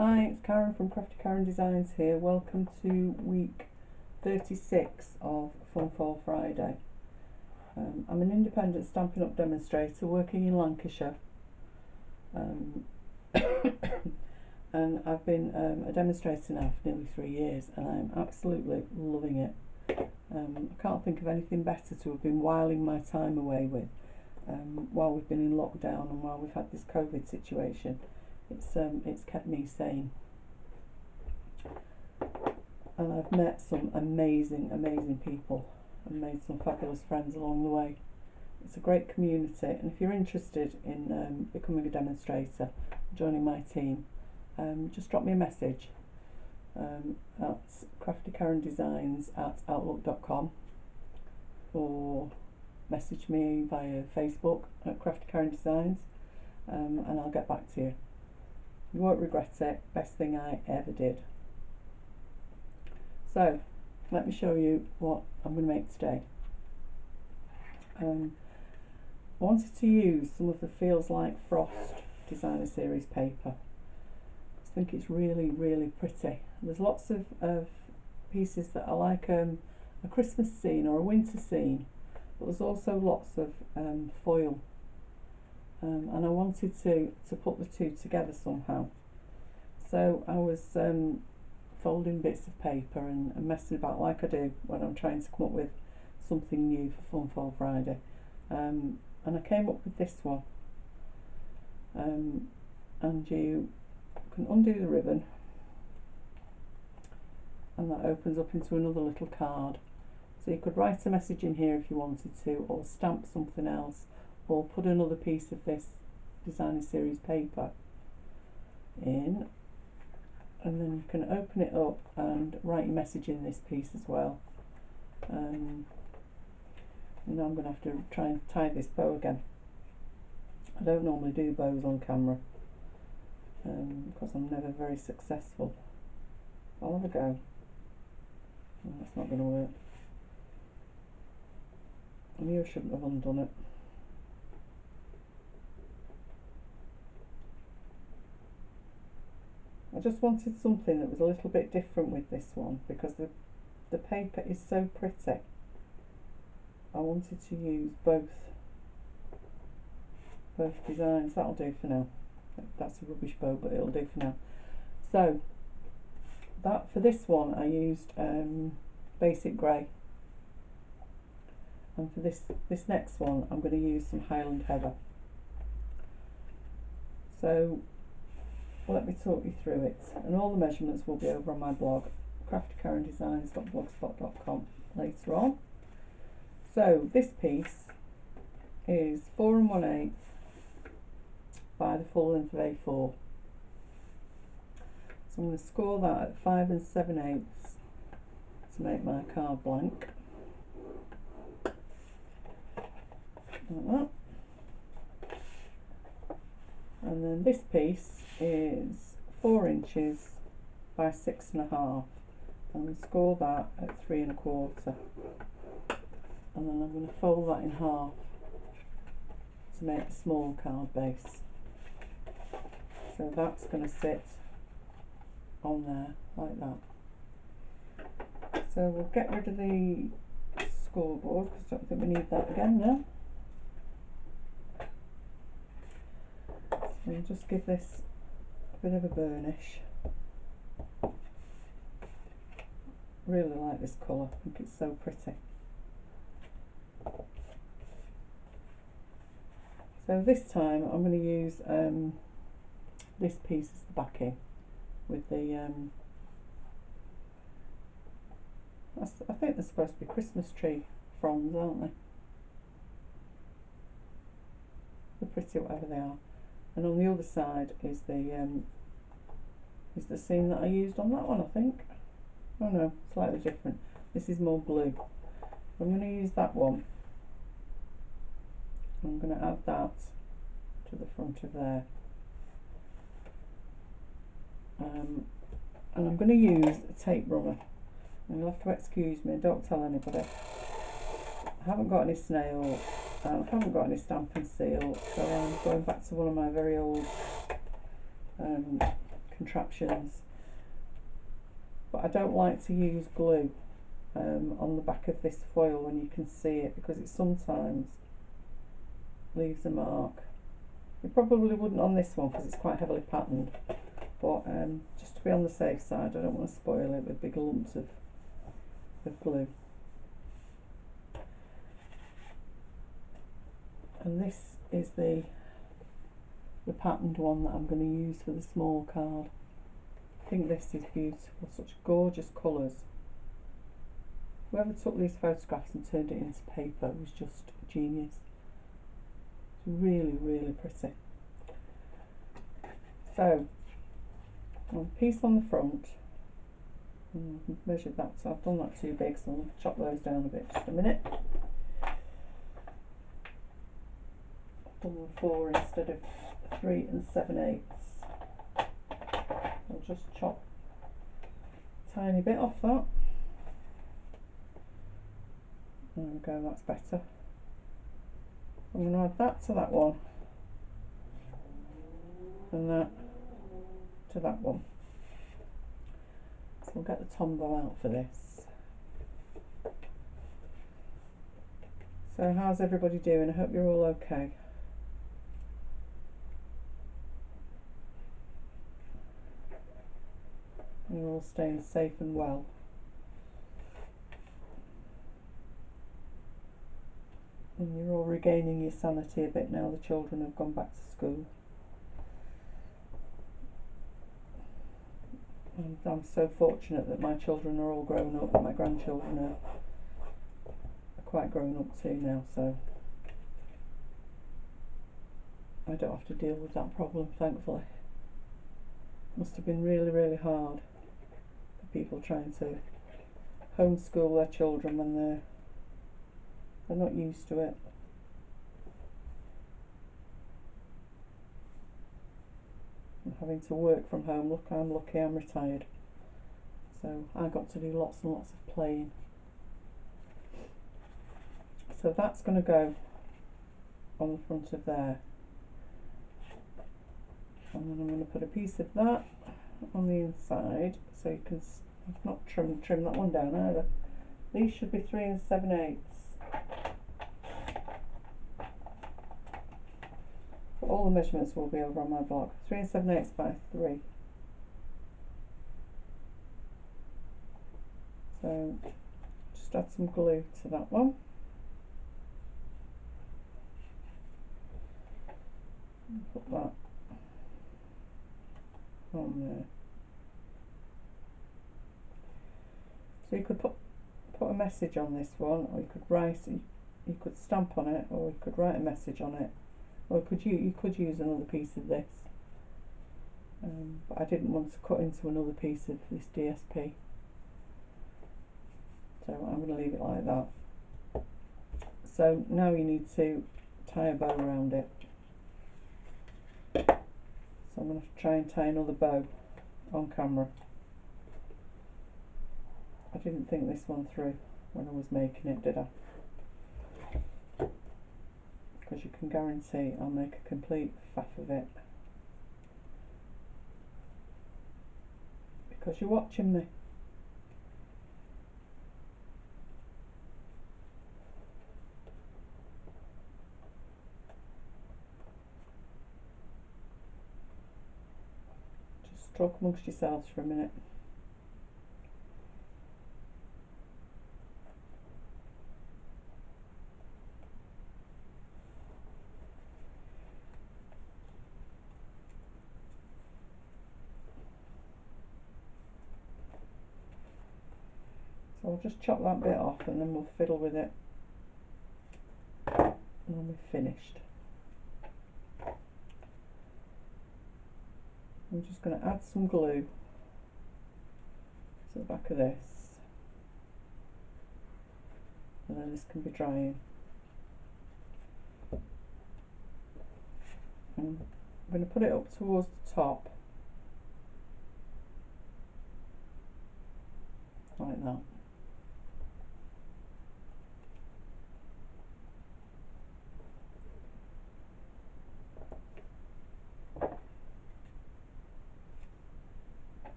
Hi, it's Karen from Craftykarendesigns here. Welcome to week 36 of Fun Fall Friday. I'm an independent Stampin' Up! Demonstrator working in Lancashire, and I've been a demonstrator now for nearly 3 years, and I'm absolutely loving it. I can't think of anything better to have been whiling my time away with while we've been in lockdown and while we've had this COVID situation. It's kept me sane, and I've met some amazing people and made some fabulous friends along the way. It's a great community, and if you're interested in becoming a demonstrator, joining my team, just drop me a message at craftykarendesigns@outlook.com, or message me via Facebook at Craftykarendesigns, and I'll get back to you. You won't regret it. Best thing I ever did. So, let me show you what I'm going to make today. I wanted to use some of the Feels Like Frost designer series paper. I think it's really pretty. There's lots of pieces that are like a Christmas scene or a winter scene, but there's also lots of foil. And I wanted to put the two together somehow. So I was folding bits of paper and messing about like I do when I'm trying to come up with something new for Fun Fall Friday. And I came up with this one. And you can undo the ribbon, and that opens up into another little card. So you could write a message in here if you wanted to, or stamp something else, or put another piece of this designer series paper in, and then you can open it up and write your message in this piece as well. And now I'm going to have to try and tie this bow again. I don't normally do bows on camera because I'm never very successful. I'll have a go. Oh, that's not going to work. I knew I shouldn't have undone it. I just wanted something that was a little bit different with this one because the paper is so pretty. I wanted to use both designs. That'll do for now. That's a rubbish bow, but it'll do for now. So that for this one I used basic grey, and for this next one I'm going to use some Highland Heather. So let me talk you through it, and all the measurements will be over on my blog, craftykarendesigns.blogspot.com, later on. So this piece is 4 1/8 by the full length of A4. So I'm going to score that at 5 7/8 to make my card blank. Like that. And then this piece is 4 inches by 6 1/2. I'm going to score that at 3 1/4. And then I'm going to fold that in half to make a small card base. So that's going to sit on there like that. So we'll get rid of the scoreboard because I don't think we need that again now. So we'll just give this a bit of a burnish. Really like this colour, I think it's so pretty. So this time I'm going to use this piece as the backing with the I think they're supposed to be Christmas tree fronds, aren't they? They're pretty whatever they are. And on the other side is the seam that I used on that one, I think. Oh no, slightly different. This is more blue. I'm going to use that one. I'm going to add that to the front of there. And I'm going to use a tape runner. And you'll have to excuse me, don't tell anybody. I haven't got any snail, I haven't got any Stampin' Seal, so I'm going back to one of my very old contraptions, but I don't like to use glue on the back of this foil when you can see it, because it sometimes leaves a mark. You probably wouldn't on this one because it's quite heavily patterned, but just to be on the safe side, I don't want to spoil it with big lumps of glue. And this is the patterned one that I'm going to use for the small card. I think this is beautiful, such gorgeous colours. Whoever took these photographs and turned it into paper was just genius. It's really, really pretty. So, a piece on the front, I've measured that, so I've done that too big, so I'll chop those down a bit, just a minute. I've done 4 instead of 3 7/8. I'll just chop a tiny bit off that. There we go, that's better. I'm going to add that to that one, and that to that one. So we'll get the Tombow out for this. So how's everybody doing? I hope you're all okay. You're all staying safe and well. And you're all regaining your sanity a bit now the children have gone back to school. And I'm so fortunate that my children are all grown up. My grandchildren are quite grown up too now, so I don't have to deal with that problem, thankfully. Must have been really, really hard for people trying to homeschool their children when they're not used to it. And having to work from home. Look, I'm lucky I'm retired, so I got to do lots and lots of playing. So that's going to go on the front of there, and then I'm going to put a piece of that on the inside, so you can, I've not trim that one down either. These should be 3 7/8. But all the measurements will be over on my blog. 3 7/8 by 3. So just add some glue to that one. Put that on there. So you could put a message on this one, or you could write, you could stamp on it, or you could write a message on it, or you could use another piece of this. But I didn't want to cut into another piece of this DSP, so I'm going to leave it like that. So now you need to tie a bow around it. So I'm going to try and tie another bow on camera. I didn't think this one through when I was making it, did I? Because you can guarantee I'll make a complete faff of it. Because you're watching me. Just talk amongst yourselves for a minute. So I'll just chop that bit off, and then we'll fiddle with it when we're finished. I'm just going to add some glue to the back of this, and then this can be drying. And I'm going to put it up towards the top, like that.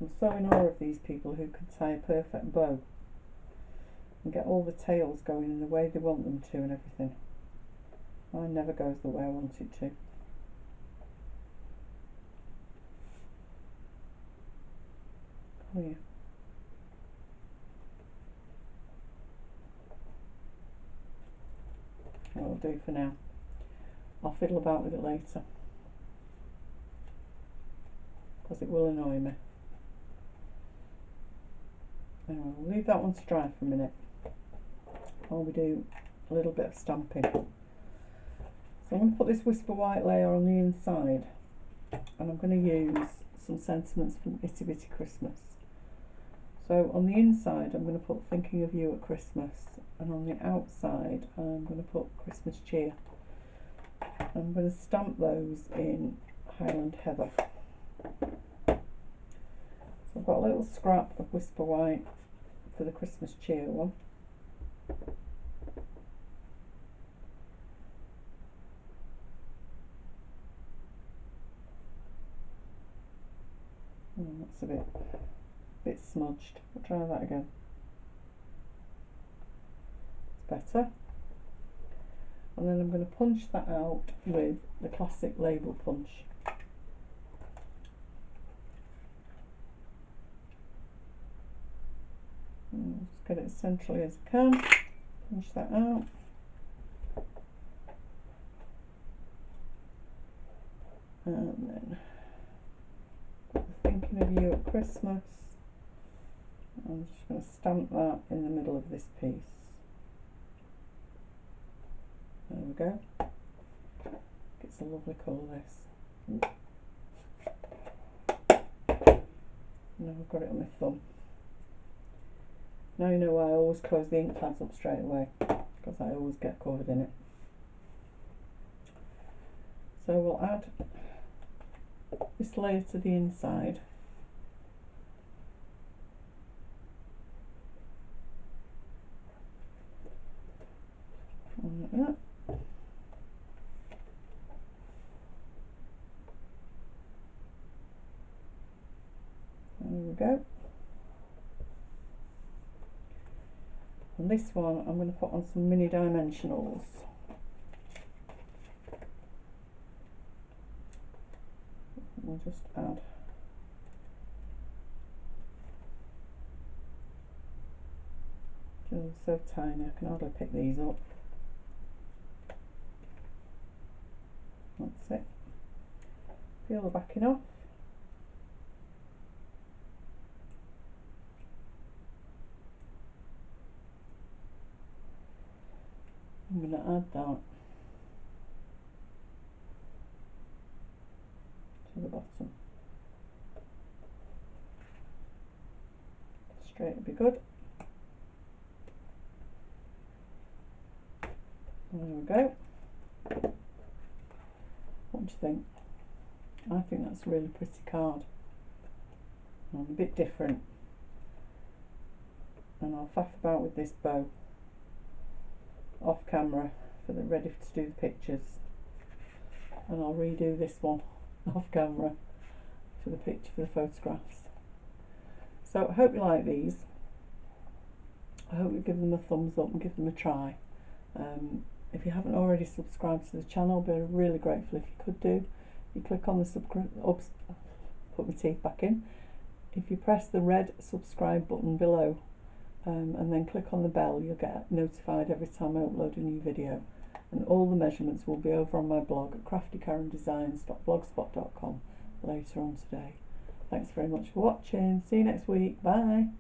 I'm so in awe of these people who can tie a perfect bow and get all the tails going in the way they want them to and everything. Mine never goes the way I want it to. Oh yeah. That'll do for now. I'll fiddle about with it later, because it will annoy me. Anyway, we'll leave that one to dry for a minute while we do a little bit of stamping. So I'm going to put this Whisper White layer on the inside, and I'm going to use some sentiments from Itty Bitty Christmas. So on the inside I'm going to put Thinking of You at Christmas, and on the outside I'm going to put Christmas Cheer. I'm going to stamp those in Highland Heather. So I've got a little scrap of Whisper White for the Christmas Cheer one. Oh, that's a bit smudged. We'll try that again. It's better. And then I'm going to punch that out with the classic label punch. And just get it as centrally as I can. Punch that out. And then put the Thinking of You at Christmas. I'm just going to stamp that in the middle of this piece. There we go. It's a lovely colour, this. Now I've got it on my thumb. Now you know why I always close the ink pads up straight away, because I always get covered in it. So we'll add this layer to the inside. Like that. There we go. And this one I'm going to put on some mini dimensionals. We'll just add just so tiny I can hardly pick these up. That's it. Peel the backing off. I'm going to add that to the bottom. Straight would be good. There we go. What do you think? I think that's a really pretty card. And a bit different. And I'll faff about with this bow off camera for the ready to do the pictures. And I'll redo this one off camera for the picture, for the photographs. So I hope you like these. I hope you give them a thumbs up and give them a try. If you haven't already subscribed to the channel, I'd be really grateful if you could do. You click on the put my teeth back in. If you press the red subscribe button below and then click on the bell, you'll get notified every time I upload a new video. And all the measurements will be over on my blog at craftykarendesigns.blogspot.com later on today. Thanks very much for watching. See you next week. Bye.